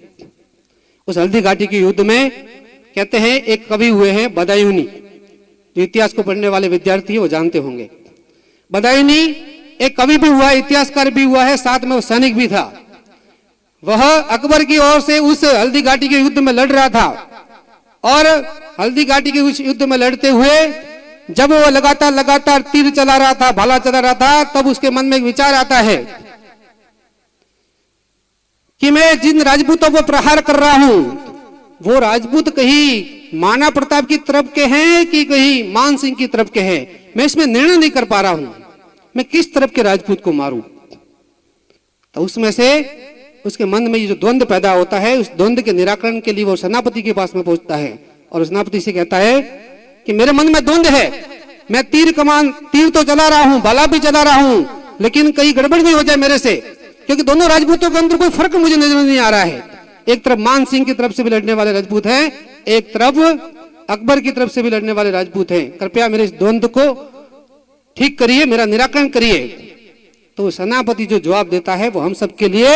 उस हल्दी घाटी के युद्ध में कहते हैं एक कवि हुए हैं बदायूनी, जो इतिहास को पढ़ने वाले विद्यार्थी है वो जानते होंगे। बदायूनी एक कवि भी हुआ, इतिहासकार भी हुआ है, साथ में वो सैनिक भी था। वह अकबर की ओर से उस हल्दी घाटी के युद्ध में लड़ रहा था और हल्दी घाटी के उस युद्ध में लड़ते हुए जब वो लगातार तीर चला रहा था, भाला चला रहा था, तब उसके मन में एक विचार आता है कि मैं जिन राजपूतों पर प्रहार कर रहा हूं वो राजपूत कहीं महाराणा प्रताप की तरफ के हैं कि कहीं मान सिंह की तरफ के हैं, मैं इसमें निर्णय नहीं कर पा रहा हूं, मैं किस तरफ के राजपूत को मारूं। तो उसमें से उसके मन में ये जो द्वंद्व पैदा होता है, उस द्वंद्व के निराकरण के लिए वो सेनापति के पास में पहुंचता है और सेनापति से कहता है कि मेरे मन में द्वंद्व है, मैं तीर तो चला रहा हूं, भाला भी चला रहा हूं, लेकिन कहीं गड़बड़ नहीं हो जाए मेरे से, क्योंकि दोनों राजपूतों के अंदर कोई फर्क मुझे नजर नहीं आ रहा है। एक तरफ मान सिंह की तरफ से भी लड़ने वाले राजपूत हैं, एक तरफ अकबर की तरफ से भी लड़ने वाले राजपूत हैं, कृपया मेरे इस द्वंद्व को ठीक करिए, मेरा निराकरण करिए। तो सेनापति जो जवाब देता है वो हम सबके लिए,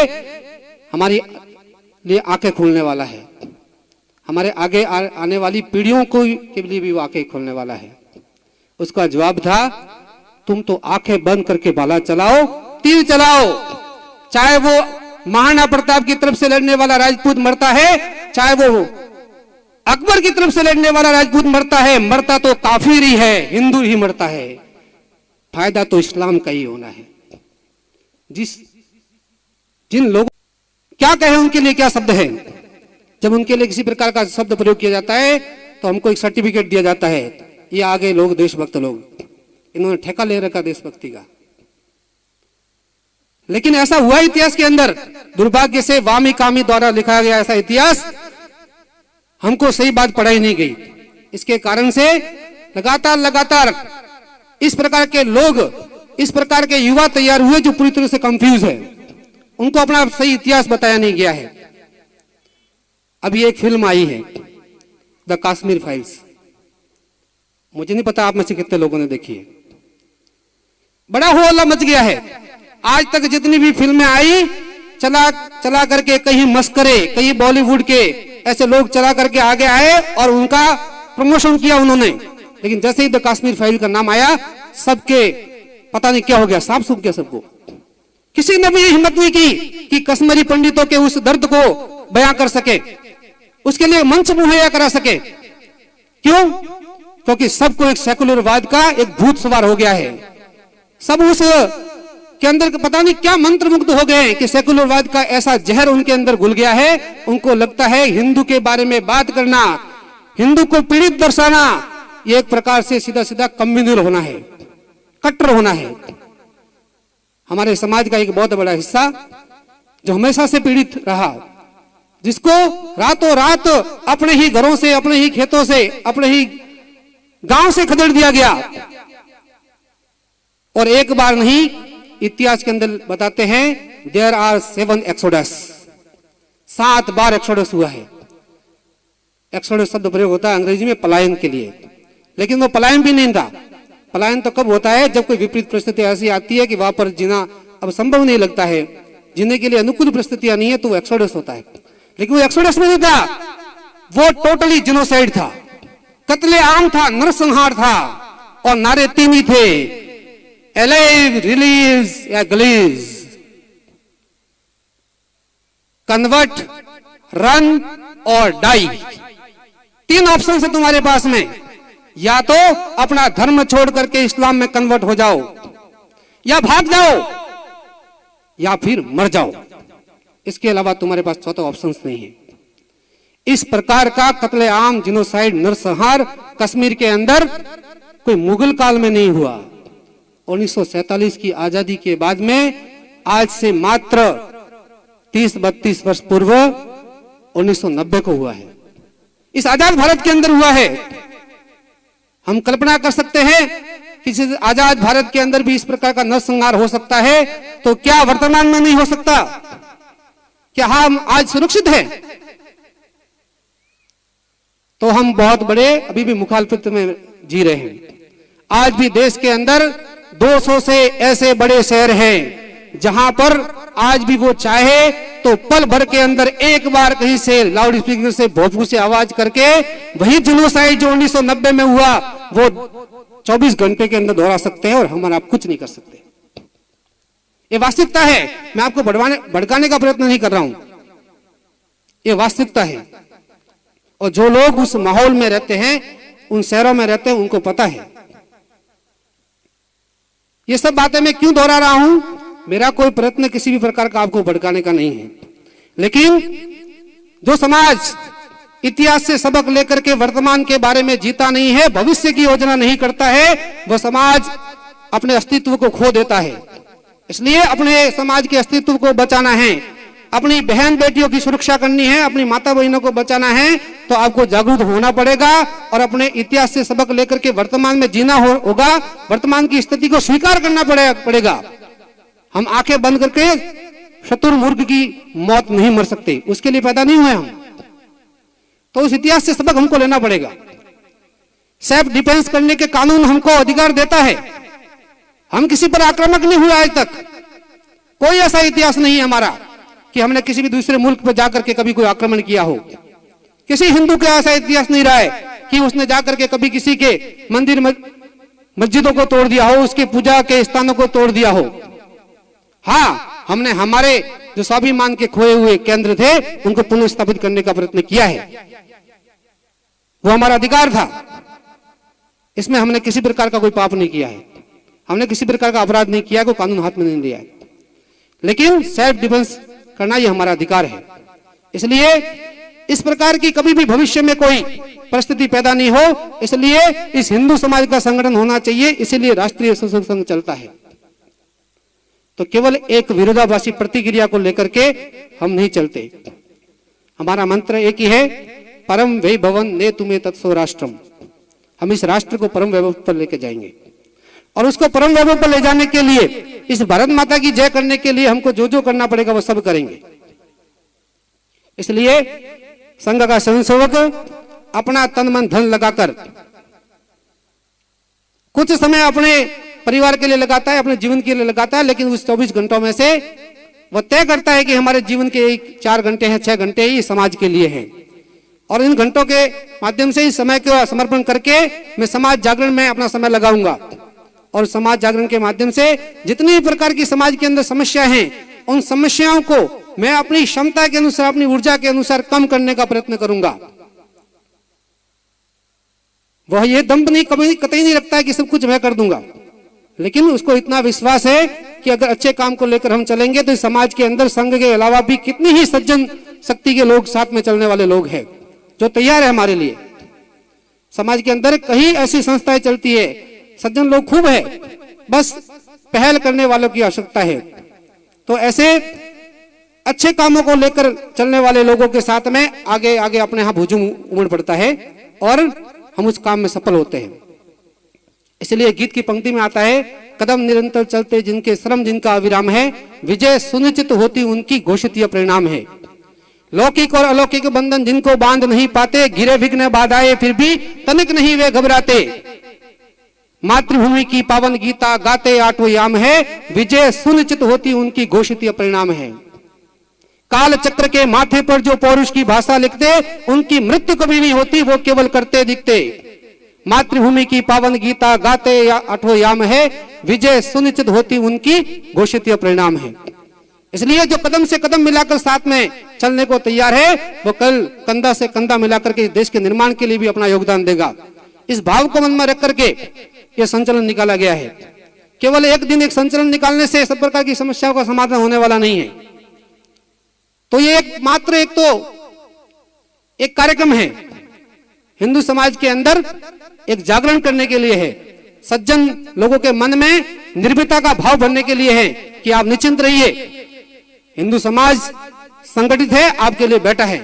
हमारी लिए आंखें खोलने वाला है, हमारे आगे आने वाली पीढ़ियों को के लिए भी वो आंखें खोलने वाला है। उसका जवाब था, तुम तो आंखें बंद करके भाला चलाओ, तीर चलाओ, चाहे वो महाराणा प्रताप की तरफ से लड़ने वाला राजपूत मरता है, चाहे वो अकबर की तरफ से लड़ने वाला राजपूत मरता है, मरता तो काफिर ही है, हिंदू ही मरता है, फायदा तो इस्लाम का ही होना है। जिन लोगों क्या कहे उनके लिए क्या शब्द है, जब उनके लिए किसी प्रकार का शब्द प्रयोग किया जाता है तो हमको एक सर्टिफिकेट दिया जाता है, ये आगे लोग देशभक्त लोग, इन्होंने ठेका ले रखा देशभक्ति का। लेकिन ऐसा हुआ इतिहास के अंदर, दुर्भाग्य से वामी कामी द्वारा लिखा गया ऐसा इतिहास हमको सही बात पढ़ाई नहीं गई। इसके कारण से लगातार इस प्रकार के लोग, इस प्रकार के युवा तैयार हुए जो पूरी तरह से कंफ्यूज है, उनको अपना सही इतिहास बताया नहीं गया है। अभी एक फिल्म आई है द कश्मीर फाइल्स, मुझे नहीं पता आप में से कितने लोगों ने देखी है। बड़ा हो हल्ला मच गया है। आज तक जितनी भी फिल्में आई, चला करके कहीं मस्करे, कहीं बॉलीवुड के ऐसे लोग चला करके आगे आए और उनका प्रमोशन किया उन्होंने, लेकिन जैसे ही द कश्मीर फाइल का नाम आया, सबके पता नहीं क्या हो गया, सांप सूख गया सबको। किसी ने भी हिम्मत नहीं की कि कश्मीरी पंडितों के उस दर्द को बयां कर सके, उसके लिए मंच मुहैया करा सके। क्यों? क्योंकि सबको एक सेकुलरवाद का एक भूत सवार हो गया है। सब उस के अंदर पता नहीं क्या मंत्र मुग्ध हो गए कि सेकुलरवाद का ऐसा जहर उनके अंदर घुल गया है। उनको लगता है हिंदू के बारे में बात करना, हिंदू को पीड़ित दर्शाना, ये एक प्रकार से सीधा सीधा कम्युनल होना है, कट्टर होना है। हमारे समाज का एक बहुत बड़ा हिस्सा जो हमेशा से पीड़ित रहा, जिसको रातों रात अपने ही घरों से, अपने ही खेतों से, अपने ही गांव से खदेड़ दिया गया। और एक बार नहीं, इतिहास के अंदर बताते हैं देयर आर 7 एक्सोडस, 7 बार एक्सोडस हुआ है। एक्सोडस शब्द प्रयोग होता है अंग्रेजी में पलायन के लिए, लेकिन वो पलायन भी नहीं था। पलायन तो कब होता है? जब कोई विपरीत परिस्थिति ऐसी आती है कि वहां पर जीना अब संभव नहीं लगता है, जीने के लिए अनुकूल परिस्थितियां नहीं है, तो वो एक्सोडस होता है। लेकिन वो एक्सोडस में नहीं था, वो टोटली जिनोसाइड था, कत्ले आम था, नरसंहार था। और नारे 3 ही थे, अलाइव, रिलीज या ग्लीज, कन्वर्ट, रन और डाई। 3 ऑप्शन है तुम्हारे पास में, या तो अपना धर्म छोड़ करके इस्लाम में कन्वर्ट हो जाओ, या भाग जाओ, या फिर मर जाओ। इसके अलावा तुम्हारे पास चौथा ऑप्शन नहीं है। इस प्रकार का कत्लेआम, जिनोसाइड, नरसंहार कश्मीर के अंदर कोई मुगल काल में नहीं हुआ। 1947 की आजादी के बाद में, आज से मात्र 30-32 वर्ष पूर्व 1990 को हुआ है। इस आजाद भारत के अंदर हुआ है। हम कल्पना कर सकते हैं कि इस आजाद भारत के अंदर भी इस प्रकार का नरसंहार हो सकता है, तो क्या वर्तमान में नहीं हो सकता? क्या हम आज सुरक्षित हैं? तो हम बहुत बड़े अभी भी मुखालफत में जी रहे हैं। आज भी देश के अंदर 200 से ऐसे बड़े शहर हैं जहां पर आज भी वो चाहे तो पल भर के अंदर एक बार कहीं से लाउड स्पीकर से भोजपुर से आवाज करके वही जिनोसाइड जो 1990 में हुआ वो 24 घंटे के अंदर दोहरा सकते हैं और हम आप कुछ नहीं कर सकते। ये वास्तविकता है। मैं आपको भड़काने का प्रयत्न नहीं कर रहा हूं, ये वास्तविकता है। और जो लोग उस माहौल में रहते हैं, उन शहरों में रहते हैं, उनको पता है। ये सब बातें मैं क्यों दोहरा रहा हूं? मेरा कोई प्रयत्न किसी भी प्रकार का आपको भड़काने का नहीं है, लेकिन जो समाज इतिहास से सबक लेकर के वर्तमान के बारे में जीता नहीं है, भविष्य की योजना नहीं करता है, वह समाज अपने अस्तित्व को खो देता है। इसलिए अपने समाज के अस्तित्व को बचाना है, अपनी बहन बेटियों की सुरक्षा करनी है, अपनी माता बहनों को बचाना है, तो आपको जागरूक होना पड़ेगा और अपने इतिहास से सबक लेकर के वर्तमान में जीना होगा। वर्तमान की स्थिति को स्वीकार करना पड़ेगा। हम आंखें बंद करके शत्रुमुर्ग की मौत नहीं मर सकते, उसके लिए पैदा नहीं हुए हम। तो उस इतिहास से सबक हमको लेना पड़ेगा। सेल्फ डिफेंस करने के कानून हमको अधिकार देता है। हम किसी पर आक्रामक नहीं हुए आज तक। कोई ऐसा इतिहास नहीं है हमारा कि हमने किसी भी दूसरे मुल्क पर जाकर के कभी कोई आक्रमण किया हो। किसी हिंदू का ऐसा इतिहास नहीं रहा है कि उसने जाकर के कभी किसी के मंदिर मस्जिदों को तोड़ दिया हो, उसके पूजा के स्थानों को तोड़ दिया हो। हाँ, हमने हमारे जो स्वाभिमान के खोए हुए केंद्र थे उनको पुनर्स्थापित करने का प्रयत्न किया है। वो हमारा अधिकार था। इसमें हमने किसी प्रकार का कोई पाप नहीं किया है, हमने किसी प्रकार का अपराध नहीं किया, कोई कानून हाथ में नहीं लिया है। लेकिन सेल्फ डिफेंस करना ये हमारा अधिकार है। इसलिए इस प्रकार की कभी भी भविष्य में कोई परिस्थिति पैदा नहीं हो, इसलिए इस हिंदू समाज का संगठन होना चाहिए। इसीलिए राष्ट्रीय स्वयंसेवक संघ चलता है। तो केवल एक विरोधाभासी प्रतिक्रिया को लेकर के हम नहीं चलते। हमारा मंत्र एक ही है, परम वैभवन ने तुम्हें तत्सो राष्ट्रम। हम इस राष्ट्र को परम वैभव पर लेके जाएंगे और उसको परम वैभव पर ले जाने के लिए, इस भारत माता की जय करने के लिए हमको जो जो करना पड़ेगा वो सब करेंगे। इसलिए संघ का स्वयंसेवक अपना तन मन धन लगाकर कुछ समय अपने परिवार के लिए लगाता है, अपने जीवन के लिए लगाता है, लेकिन उस 24 घंटों में से वह तय करता है कि हमारे जीवन के 4 घंटे हैं, 6 घंटे ही समाज के लिए हैं। और इन घंटों के माध्यम से इस समय को समर्पण करके मैं समाज जागरण में अपना समय लगाऊंगा। और समाज जागरण के माध्यम से जितनी प्रकार की समाज के अंदर समस्या हैं, उन समस्याओं को मैं अपनी क्षमता के अनुसार, अपनी ऊर्जा के अनुसार कम करने का प्रयत्न करूंगा। वह ये दम्भ नहीं, कभी कतई नहीं रखता है कि सब कुछ मैं कर दूंगा, लेकिन उसको इतना विश्वास है कि अगर अच्छे काम को लेकर हम चलेंगे तो समाज के अंदर संघ के अलावा भी कितनी ही सज्जन शक्ति के लोग, साथ में चलने वाले लोग हैं जो तैयार है हमारे लिए। समाज के अंदर कई ऐसी संस्थाएं चलती है, सज्जन लोग खूब है, बस पहल करने वालों की आवश्यकता है। तो ऐसे अच्छे कामों को लेकर चलने वाले लोगों के साथ में आगे आगे अपने यहां हुजूम उमड़ पड़ता है और हम उस काम में सफल होते हैं। इसलिए गीत की पंक्ति में आता है, कदम निरंतर चलते जिनके श्रम जिनका अविराम है, विजय सुनिश्चित होती उनकी घोषित यह परिणाम है। लौकिक और अलौकिक बंधन जिनको बांध नहीं पाते, घिरे विघ्न बाधाएं फिर भी तनिक नहीं वे घबराते। मातृभूमि की पावन गीता गाते 8वें याम है, विजय सुनिश्चित होती उनकी घोषित यह परिणाम है। काल चक्र के माथे पर जो पौरुष की भाषा लिखते, उनकी मृत्यु कभी नहीं होती, वो केवल करते दिखते। मातृभूमि की पावन गीता गाते 8वें याम है, विजय सुनिश्चित होती उनकी घोषित यह परिणाम है। इसलिए जो कदम से कदम मिलाकर साथ में चलने को तैयार है, वो कल कंधा से कंधा मिलाकर के देश के निर्माण के लिए भी अपना योगदान देगा। इस भाव को मन में रख करके यह संचलन निकाला गया है। केवल एक दिन एक संचलन निकालने से सब प्रकार की समस्याओं का समाधान होने वाला नहीं है। तो ये एक कार्यक्रम है, हिंदू समाज के अंदर एक जागरण करने के लिए है, सज्जन लोगों के मन में निर्भीकता का भाव भरने के लिए है कि आप निश्चिंत रहिए, हिंदू समाज संगठित है, आपके लिए बैठा है,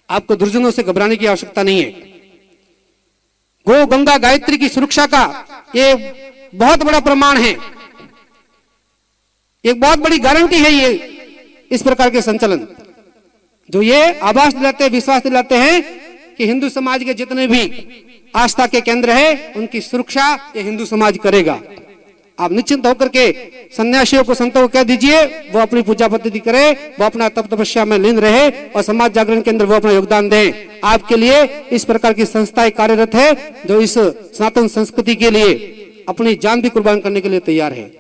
आपको दुर्जनों से घबराने की आवश्यकता नहीं है। गो गंगा गायत्री की सुरक्षा का ये बहुत बड़ा प्रमाण है, एक बहुत बड़ी गारंटी है ये इस प्रकार के संचलन, जो ये आभास दिलाते हैं, विश्वास दिलाते हैं कि हिंदू समाज के जितने भी आस्था के केंद्र है उनकी सुरक्षा ये हिंदू समाज करेगा। आप निश्चिंत होकर के सन्यासियों को, संतों को कह दीजिए वो अपनी पूजा पद्धति करे, वो अपना तप तपस्या में लीन रहे और समाज जागरण के अंदर वो अपना योगदान दें। आपके लिए इस प्रकार की संस्थाएं कार्यरत है जो इस सनातन संस्कृति के लिए अपनी जान भी कुर्बान करने के लिए तैयार है।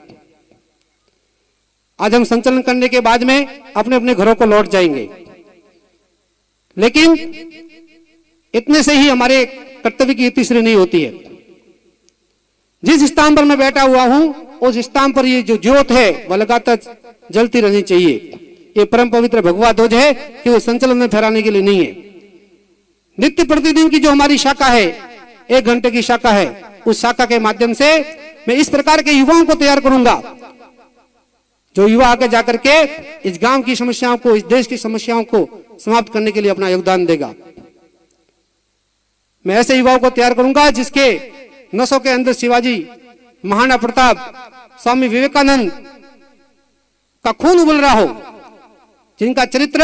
आज हम संचलन करने के बाद में अपने अपने घरों को लौट जाएंगे, लेकिन इतने से ही हमारे कर्तव्य की तीसरी नहीं होती है। जिस स्थान पर मैं बैठा हुआ हूं उस स्थान पर ये जो ज्योत है वह लगातार जलती रहनी चाहिए। ये परम पवित्र भगवा ध्वज है कि वो संचलन में फहराने के लिए नहीं है। नित्य प्रतिदिन की जो हमारी शाखा है, 1 घंटे की शाखा है, उस शाखा के माध्यम से मैं इस प्रकार के युवाओं को तैयार करूंगा जो युवा आगे जाकर के इस गांव की समस्याओं को, इस देश की समस्याओं को समाप्त करने के लिए अपना योगदान देगा। मैं ऐसे युवाओं को तैयार करूंगा जिसके नसों के अंदर शिवाजी, महाराणा प्रताप, स्वामी विवेकानंद का खून उबल रहा हो, जिनका चरित्र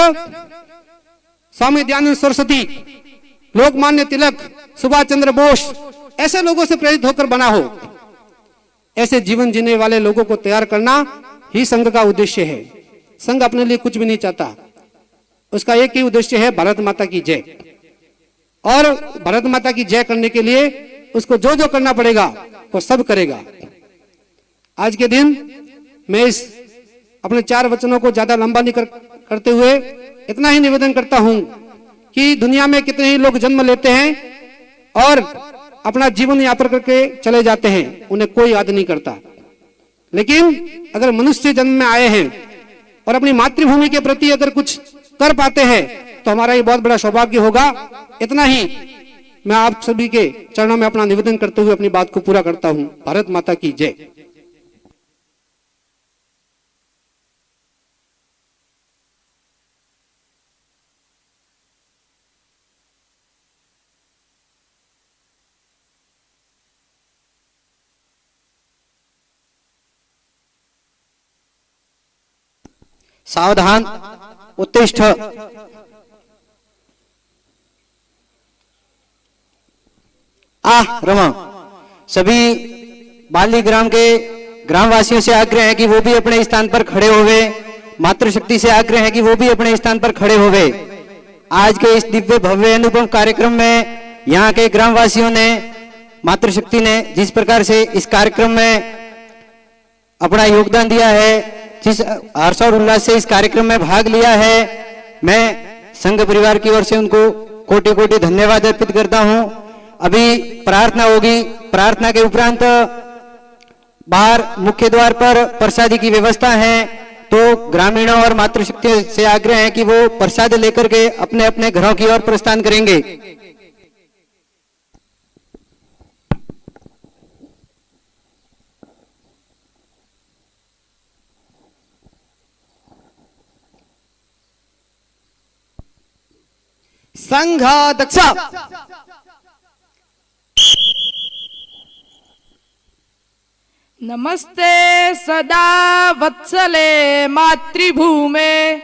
स्वामी दयानंद सरस्वती, लोकमान्य तिलक, सुभाष चंद्र बोस ऐसे लोगों से प्रेरित होकर बना हो। ऐसे जीवन जीने वाले लोगों को तैयार करना ही संघ का उद्देश्य है। संघ अपने लिए कुछ भी नहीं चाहता, उसका एक ही उद्देश्य है, भारत माता की जय। और भारत माता की जय करने के लिए उसको जो जो करना पड़ेगा वो सब करेगा। आज के दिन मैं इस अपने 4 वचनों को ज्यादा लंबा नहीं करते हुए इतना ही निवेदन करता हूं कि दुनिया में कितने ही लोग जन्म लेते हैं और अपना जीवन यापन करके चले जाते हैं, उन्हें कोई याद नहीं करता। लेकिन अगर मनुष्य जन्म में आए हैं और अपनी मातृभूमि के प्रति अगर कुछ कर पाते हैं तो हमारा ये बहुत बड़ा सौभाग्य होगा। इतना ही मैं आप सभी के चरणों में अपना निवेदन करते हुए अपनी बात को पूरा करता हूं। भारत माता की जय। सावधान, उत्तिष्ठ। रमा। सभी बाली ग्राम के ग्रामवासियों से आग्रह है कि वो भी अपने स्थान पर खड़े होवे। मातृशक्ति से आग्रह है कि वो भी अपने स्थान पर खड़े होवे। आज के इस दिव्य भव्य अनुपम कार्यक्रम में यहाँ के ग्रामवासियों ने, मातृशक्ति ने जिस प्रकार से इस कार्यक्रम में अपना योगदान दिया है, जिस हर्ष और उल्लास से इस कार्यक्रम में भाग लिया है, मैं संघ परिवार की ओर से उनको कोटि कोटि धन्यवाद अर्पित करता हूं। अभी प्रार्थना होगी। प्रार्थना के उपरांत बाहर मुख्य द्वार पर प्रसादी की व्यवस्था है, तो ग्रामीणों और मातृशक्ति से आग्रह है कि वो प्रसाद लेकर के अपने अपने घरों की ओर प्रस्थान करेंगे। संघाध्यक्ष नमस्ते सदा वत्सले मातृभूमे,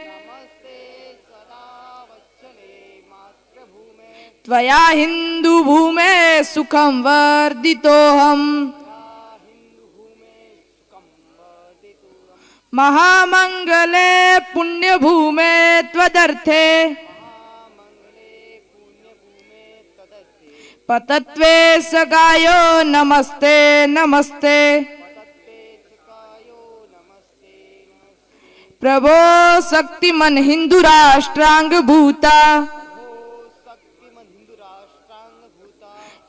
त्वया हिंदू भूमे सुखं वर्धितोऽहम्, महामंगले पुण्यभूमे त्वदर्थे, पतत्वे सगायो नमस्ते नमस्ते, प्रभो शक्तिमन हिंदू राष्ट्रांग भूता,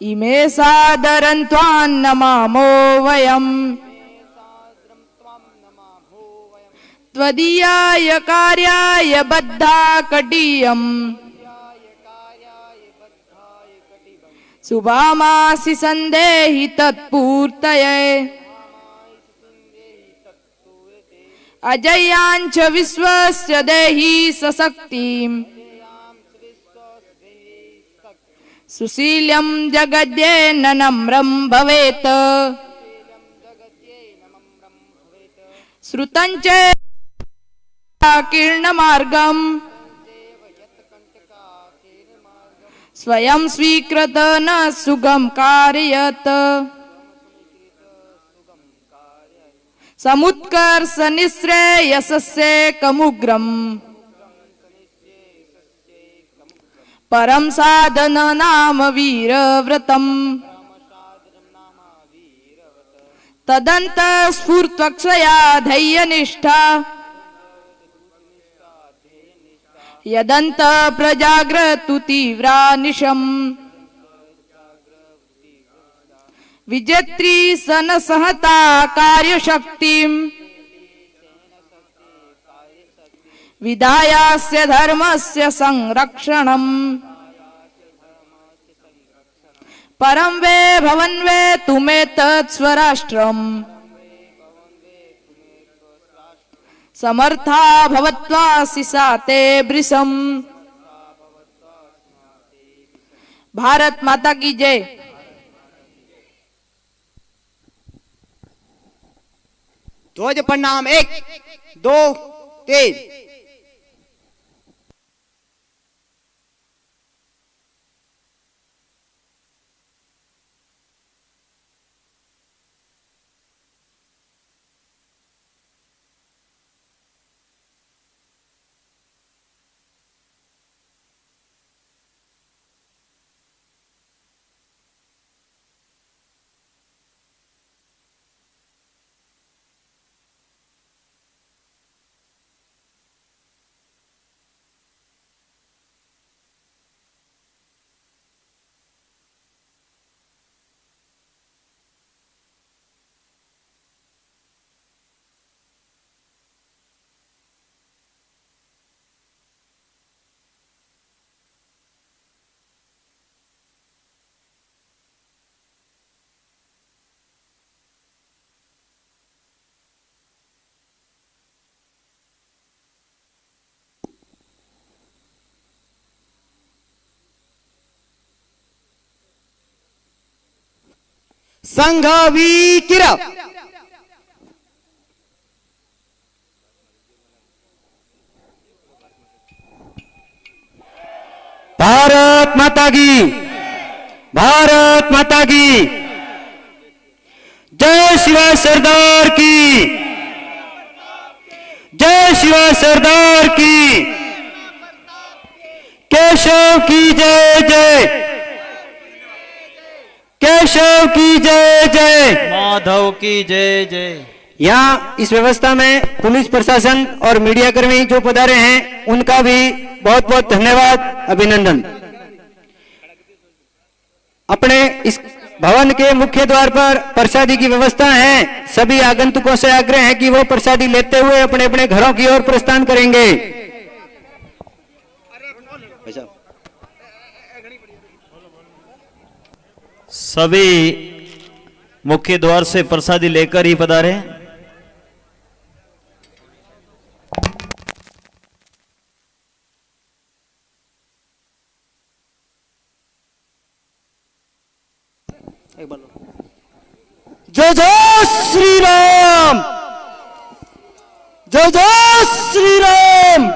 इमे सादरं त्वां नमामो वयम्, त्वदीयाय कार्याय बद्धा कटीयम्, शुभामासि संदेहि तत्पूर्तये, अजयाञ्च विश्वस्य देहि सशक्तिम्, सुशील्यं जगद्येन नम्रं भवेत्, श्रुतं च कीर्णमार्गम्, स्वयं स्वीकृत न सुगम कार्यत, समुत्कर्ष निःश्रेयसस्य कमुग्रम्, परम साधन नाम वीरव्रतम्, तदन्त स्फूर्त्वक्षया धैर्यनिष्ठा, यदन्त प्रजाग्रतु तीव्रानिशम्, विजेत्री सनसहता कार्यशक्तिम्, विधायास्य धर्मस्य संरक्षणम्, परम वे भवन वे तुमे तत्स्वराष्ट्रम समर्था भवत्वा सिसाते ब्रिसम। भारत माता की जय। ध्वज प्रणाम 1 2 3। संघवीकिर भारत माता की, भारत माता की जय शिवा सरदार की, जय शिवा सरदार की, केशव की जय जय, केशव की जय जय, माधव की जय जय। यहाँ इस व्यवस्था में पुलिस प्रशासन और मीडिया कर्मी जो पधारे हैं उनका भी बहुत बहुत धन्यवाद, अभिनंदन। अपने इस भवन के मुख्य द्वार पर प्रसादी की व्यवस्था है। सभी आगंतुकों से आग्रह है कि वो प्रसादी लेते हुए अपने अपने घरों की ओर प्रस्थान करेंगे। सभी मुख्य द्वार से प्रसादी लेकर ही पधारे। जय जय श्री राम, जय जय श्री राम।